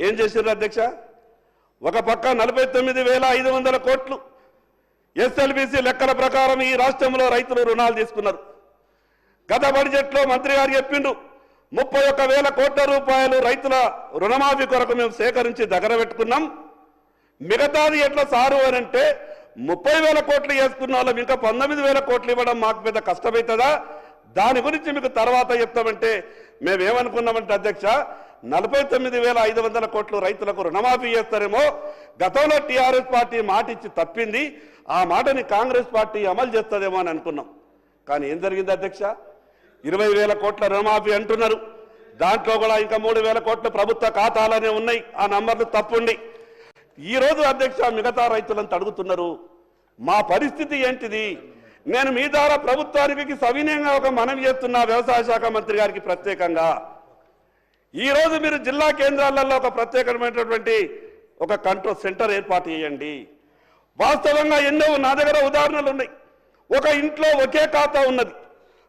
ఏం చేశారు అధ్యక్ష? ఒక పక్క 49,500 కోట్లు ఎస్ఎల్బిసి లెక్కల ప్రకారం ఈ రాష్ట్రంలో రైతులు రుణాలు తీసుకున్నారు. గత బడ్జెట్లో మంత్రి గారు చెప్పిండు 31,000 కోట్ల రూపాయలు రైతుల రుణమాఫీ కొరకు మేము సేకరించి దగ్గర పెట్టుకున్నాం. మిగతాది ఎట్లా సారు అని అంటే 30,000 కోట్లు వేసుకున్న వాళ్ళం ఇంకా 19,000 కోట్లు ఇవ్వడం మాకు పెద్ద కష్టమవుతుందా? దాని గురించి మీకు తర్వాత చెప్తామంటే మేమేమనుకున్నామంటే అధ్యక్ష 49,500 కోట్లు రైతులకు రుణమాఫీ చేస్తారేమో. గతంలో టీఆర్ఎస్ పార్టీ మాట ఇచ్చి తప్పింది, ఆ మాటని కాంగ్రెస్ పార్టీ అమలు చేస్తుందేమో అని అనుకున్నాం. కానీ ఏం జరిగింది అధ్యక్ష? 20,000 కోట్ల రుణమాఫీ అంటున్నారు. దాంట్లో కూడా ఇంకా 3,000 కోట్లు ప్రభుత్వ ఖాతాలోనే ఉన్నాయి. ఆ నంబర్లు తప్పుండి ఈరోజు అధ్యక్ష మిగతా రైతులను అడుగుతున్నారు, మా పరిస్థితి ఏంటిది? నేను మీ ద్వారా ప్రభుత్వానికి సవినయంగా ఒక మనవి చేస్తున్నా, వ్యవసాయ శాఖ మంత్రి గారికి ప్రత్యేకంగా. ఈరోజు మీరు జిల్లా కేంద్రాలలో ఒక ప్రత్యేకమైనటువంటి ఒక కంట్రోల్ సెంటర్ ఏర్పాటు చేయండి. వాస్తవంగా ఎన్నో నా దగ్గర ఉదాహరణలు ఉన్నాయి. ఒక ఇంట్లో ఒకే ఖాతా ఉన్నది,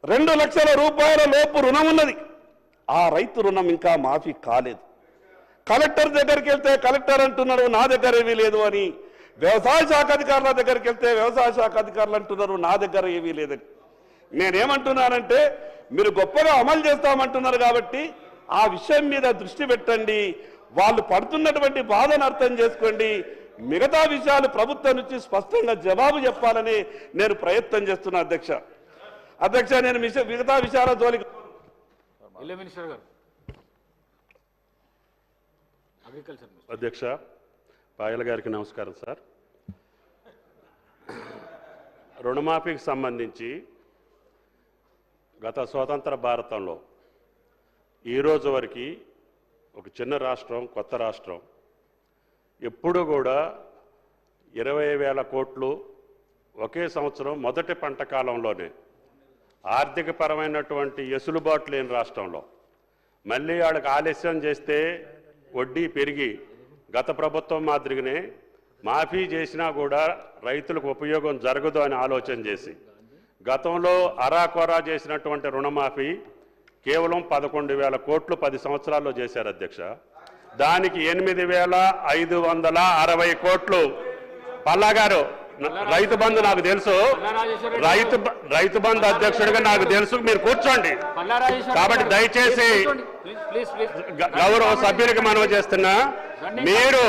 2 లక్షల రూపాయల లోపు రుణం ఉన్నది. ఆ రైతు రుణం ఇంకా మాఫీ కాలేదు. కలెక్టర్ దగ్గరికి వెళ్తే కలెక్టర్ అంటున్నారు నా దగ్గర ఏమీ లేదు అని. వ్యవసాయ శాఖ అధికారుల దగ్గరికి వెళ్తే వ్యవసాయ శాఖ అధికారులు అంటున్నారు నా దగ్గర ఏమీ లేదని. నేనేమంటున్నానంటే మీరు గొప్పగా అమలు చేస్తామంటున్నారు కాబట్టి ఆ విషయం మీద దృష్టి పెట్టండి. వాళ్ళు పడుతున్నటువంటి బాధను అర్థం చేసుకోండి. మిగతా విషయాలు ప్రభుత్వం నుంచి స్పష్టంగా జవాబు చెప్పాలని నేను ప్రయత్నం చేస్తున్నా అధ్యక్ష. నేను మిగతా విషయాల జోలికి అధ్యక్ష పాయల గారికి నమస్కారం సార్. రుణమాఫీకి సంబంధించి గత స్వతంత్ర భారతంలో ఈరోజు వరకు ఒక చిన్న రాష్ట్రం, కొత్త రాష్ట్రం ఎప్పుడు కూడా 20,000 కోట్లు ఒకే సంవత్సరం మొదటి పంట కాలంలోనే ఆర్థికపరమైనటువంటి ఎసులుబాటు లేని రాష్ట్రంలో మళ్ళీ వాళ్ళకి ఆలస్యం చేస్తే వడ్డీ పెరిగి గత ప్రభుత్వం మాదిరిగానే మాఫీ చేసినా కూడా రైతులకు ఉపయోగం జరగదు అని ఆలోచన చేసి గతంలో అరాకొరా చేసినటువంటి రుణమాఫీ కేవలం 11,000 కోట్లు 10 సంవత్సరాల్లో చేశారు అధ్యక్ష. దానికి 8,560 కోట్లు పల్లా గారు రైతు బంధు నాకు తెలుసు, రైతు బంధు అధ్యక్షుడిగా నాకు తెలుసు, మీరు కూర్చోండి. కాబట్టి దయచేసి గౌరవ సభ్యులకి మనవి చేస్తున్నా, మీరు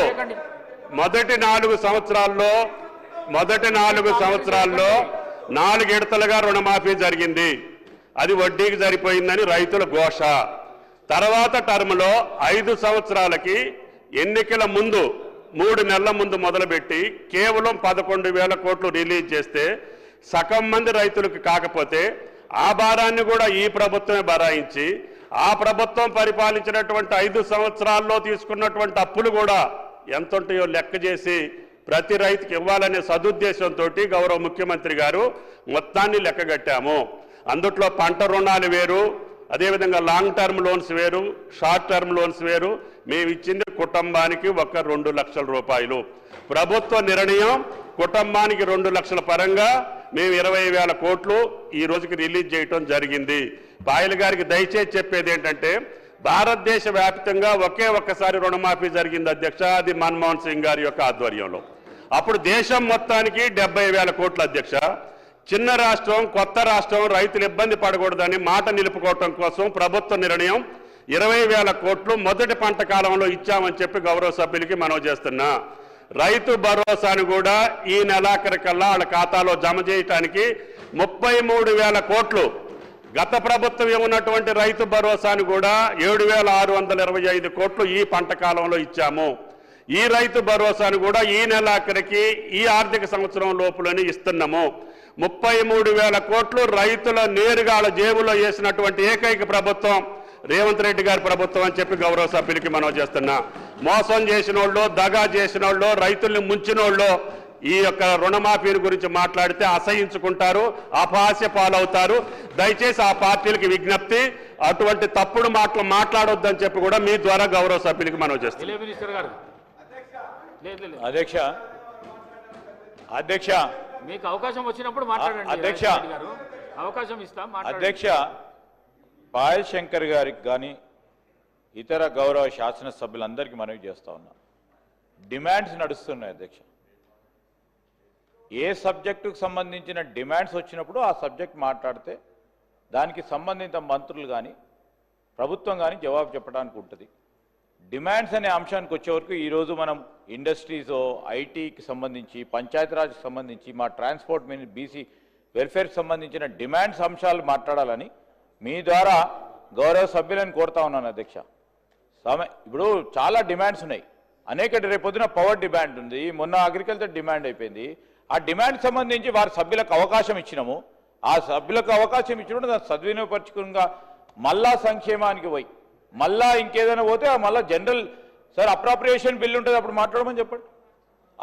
మొదటి 4 సంవత్సరాల్లో 4 విడతలుగా రుణమాఫీ జరిగింది. అది వడ్డీకి సరిపోయిందని రైతుల ఘోష. తర్వాత టర్మ్లో 5 సంవత్సరాలకి ఎన్నికల ముందు 3 నెలల ముందు మొదలుపెట్టి కేవలం 11,000 కోట్లు రిలీజ్ చేస్తే సగం మంది రైతులకు కాకపోతే ఆ భారాన్ని కూడా ఈ ప్రభుత్వమే భరాయించి ఆ ప్రభుత్వం పరిపాలించినటువంటి 5 సంవత్సరాల్లో తీసుకున్నటువంటి అప్పులు కూడా ఎంత ఉంటాయో లెక్క చేసి ప్రతి రైతుకి ఇవ్వాలనే సదుద్దేశంతో గౌరవ ముఖ్యమంత్రి గారు మొత్తాన్ని లెక్కగట్టాము. అందుట్లో పంట రుణాలు వేరు, అదేవిధంగా లాంగ్ టర్మ్ లోన్స్ వేరు, షార్ట్ టర్మ్ లోన్స్ వేరు. మేము ఇచ్చింది కుటుంబానికి ఒక 2 లక్షల రూపాయలు. ప్రభుత్వ నిర్ణయం కుటుంబానికి 2 లక్షల పరంగా మేము 20,000 కోట్లు ఈ రోజుకి రిలీజ్ చేయటం జరిగింది. పాయల్ గారికి దయచేసి చెప్పేది ఏంటంటే భారతదేశ వ్యాప్తంగా ఒక్కసారి రుణమాఫీ జరిగింది అధ్యక్ష, అది మన్మోహన్ సింగ్ గారి యొక్క ఆధ్వర్యంలో. అప్పుడు దేశం మొత్తానికి 70,000 కోట్లు అధ్యక్ష. చిన్న రాష్ట్రం, కొత్త రాష్ట్రం, రైతులు ఇబ్బంది పడకూడదని మాట నిలుపుకోవటం కోసం ప్రభుత్వ నిర్ణయం 20,000 కోట్లు మొదటి పంట కాలంలో ఇచ్చామని చెప్పి గౌరవ సభ్యులకి మనవి చేస్తున్నా. రైతు భరోసాను కూడా ఈ నెలాఖరికల్లా వాళ్ళ ఖాతాలో జమ చేయటానికి 33,000 కోట్లు, గత ప్రభుత్వం ఉన్నటువంటి రైతు భరోసాను కూడా 7,625 కోట్లు ఈ పంట కాలంలో ఇచ్చాము. ఈ రైతు భరోసాను కూడా ఈ నెలాఖరికి ఈ ఆర్థిక సంవత్సరం లోపులని ఇస్తున్నాము. 33,000 కోట్లు రైతుల నేరుగా జేబులో వేసినటువంటి ఏకైక ప్రభుత్వం రేవంత్ రెడ్డి గారి ప్రభుత్వం అని చెప్పి గౌరవ సభ్యులకి మనం చేస్తున్నా. మోసం చేసిన వాళ్ళు, దగా చేసిన వాళ్ళు, రైతుల్ని ముంచిన వాళ్ళు ఈ యొక్క రుణమాఫీని గురించి మాట్లాడితే అసహించుకుంటారు, అపహాస్య పాలవుతారు. దయచేసి ఆ పార్టీలకి విజ్ఞప్తి, అటువంటి తప్పుడు మాటలు మాట్లాడొద్దని చెప్పి కూడా మీ ద్వారా గౌరవ సభ్యులకి మనం చేస్తున్నాం. అధ్యక్ష మీకు అవకాశం వచ్చినప్పుడు మాట్లాడండి అధ్యక్ష. అవకాశం ఇస్తాం. అధ్యక్ష, పాయల్ శంకర్ గారికి కానీ ఇతర గౌరవ శాసనసభ్యులందరికీ మనవి చేస్తా ఉన్నా. డిమాండ్స్ నడుస్తున్నాయి అధ్యక్ష. ఏ సబ్జెక్టుకు సంబంధించిన డిమాండ్స్ వచ్చినప్పుడు ఆ సబ్జెక్ట్ మాట్లాడితే దానికి సంబంధిత మంత్రులు కానీ ప్రభుత్వం కానీ జవాబు చెప్పడానికి ఉంటుంది. డిమాండ్స్ అనే అంశానికి వచ్చే వరకు ఈరోజు మనం ఇండస్ట్రీస్, ఐటీకి సంబంధించి, పంచాయతీరాజ్కి సంబంధించి, మా ట్రాన్స్పోర్ట్ బీసీ వెల్ఫేర్కి సంబంధించిన డిమాండ్స్ అంశాలు మాట్లాడాలని మీ ద్వారా గౌరవ సభ్యులను కోరుతా ఉన్నాను అధ్యక్ష. ఇప్పుడు చాలా డిమాండ్స్ ఉన్నాయి. రేపొద్దున పవర్ డిమాండ్ ఉంది, మొన్న అగ్రికల్చర్ డిమాండ్ అయిపోయింది. ఆ డిమాండ్ సంబంధించి వారి సభ్యులకు అవకాశం ఇచ్చినాము. ఆ సభ్యులకు అవకాశం ఇచ్చినప్పుడు దాన్ని సద్వినియోగపరచుకునిగా మళ్ళా సంక్షేమానికి పోయి మళ్ళా ఇంకేదైనా పోతే మళ్ళీ జనరల్ సార్ అప్రాప్రియేషన్ బిల్లు ఉంటుంది, అప్పుడు మాట్లాడమని చెప్పండి.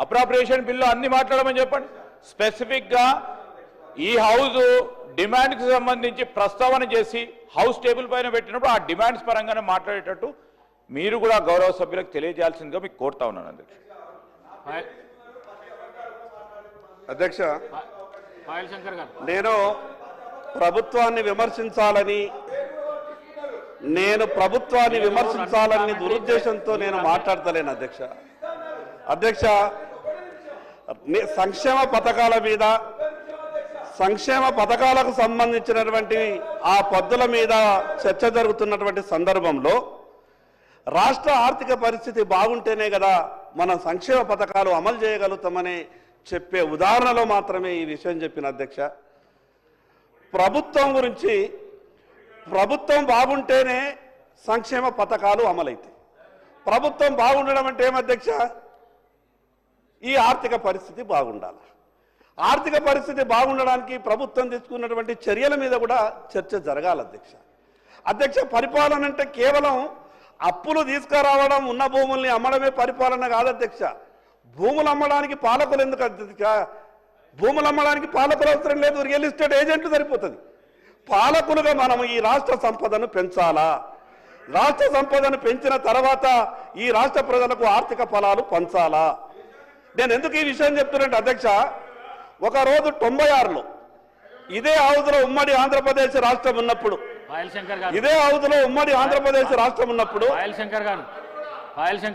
అప్రాప్రియేషన్ బిల్లు అన్ని మాట్లాడమని చెప్పండి. స్పెసిఫిక్గా ఈ హౌస్ డిమాండ్కి సంబంధించి ప్రస్తావన చేసి హౌస్ టేబుల్ పైన పెట్టినప్పుడు ఆ డిమాండ్స్ పరంగానే మాట్లాడేటట్టు మీరు కూడా గౌరవ సభ్యులకు తెలియజేయాల్సిందిగా మీకు కోరుతా ఉన్నాను అధ్యక్ష. అధ్యక్ష, పాయల్ శంకర్ గారు, నేను ప్రభుత్వాన్ని విమర్శించాలని దురుద్దేశంతో నేను మాట్లాడతలేను అధ్యక్ష. అధ్యక్ష, సంక్షేమ పథకాల మీద, సంక్షేమ పథకాలకు సంబంధించినటువంటి ఆ పద్ధతుల మీద చర్చ జరుగుతున్నటువంటి సందర్భంలో రాష్ట్ర ఆర్థిక పరిస్థితి బాగుంటేనే కదా మనం సంక్షేమ పథకాలు అమలు చేయగలుగుతామని చెప్పే ఉదాహరణలో మాత్రమే ఈ విషయం చెప్పిన అధ్యక్ష. ప్రభుత్వం బాగుంటేనే సంక్షేమ పథకాలు అమలవుతాయి. ప్రభుత్వం బాగుండడం అంటే ఏమధ్యక్ష? ఈ ఆర్థిక పరిస్థితి బాగుండాలి. ఆర్థిక పరిస్థితి బాగుండడానికి ప్రభుత్వం తీసుకున్నటువంటి చర్యల మీద కూడా చర్చ జరగాలి అధ్యక్ష. పరిపాలన అంటే కేవలం అప్పులు తీసుకురావడం, ఉన్న భూముల్ని అమ్మడమే పరిపాలన కాదు అధ్యక్ష. భూములు అమ్మడానికి పాలకులు ఎందుకు అధ్యక్ష? భూములు అమ్మడానికి పాలకులు అవసరం లేదు, రియల్ ఎస్టేట్ ఏజెంట్లు సరిపోతుంది. పాలకులుగా మనం ఈ రాష్ట్ర సంపదను పెంచాలా. రాష్ట్ర సంపదను పెంచిన తర్వాత ఈ రాష్ట్ర ప్రజలకు ఆర్థిక ఫలాలు పంచాలా. నేను ఎందుకు ఈ విషయం చెప్తున్నట్టు అధ్యక్ష, ఒకరోజు 96లో ఇదే హౌజ్లో ఉమ్మడి ఆంధ్రప్రదేశ్ రాష్ట్రం ఉన్నప్పుడు, పాయల్ శంకర్ గారు, ఇదే హౌజ్లో ఉమ్మడి ఆంధ్రప్రదేశ్ రాష్ట్రం ఉన్నప్పుడు పాయల్ శంకర్ గారు, పాయల్ శంకర్